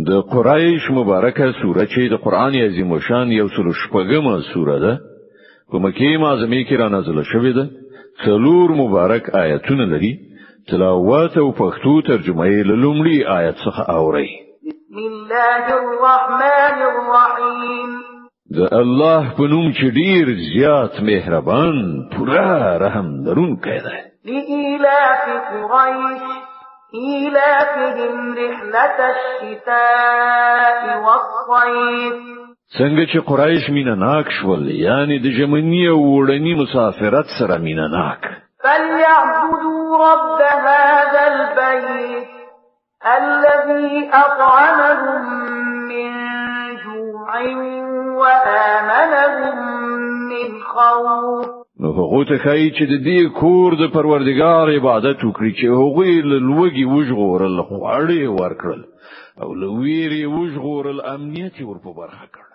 د قریش مبارکه سوره چې د قران عظیم شان یو سل شپږمه سوره ده په مکه معظمه کې را نازله شوې ده څلور مبارک آیاتونه لري تلاوت او پښتو ترجمه یې لومړی آیت څخه اوري بسم الله الرحمن الرحیم د الله په نوم چې ډیر زیات مهربان پورا رحم لرونکی دی لإيلاف قريش إيلافهم رحلة الشتاء والصيف څنګه چې قریش مینه شول یعنی د ژمنی او وړنی مسافرت سره مینه فليعبدوا رب هذا البيت الذي أطعمهم من جوع وآمنهم من خوف نو هغه ته کوي چې د دې کور د پروردګار عبادت وکړي چې هغه له لوګي وژغورل خواړې ورکړل او له ویری وژغورل امنیت ورپو برخه کړ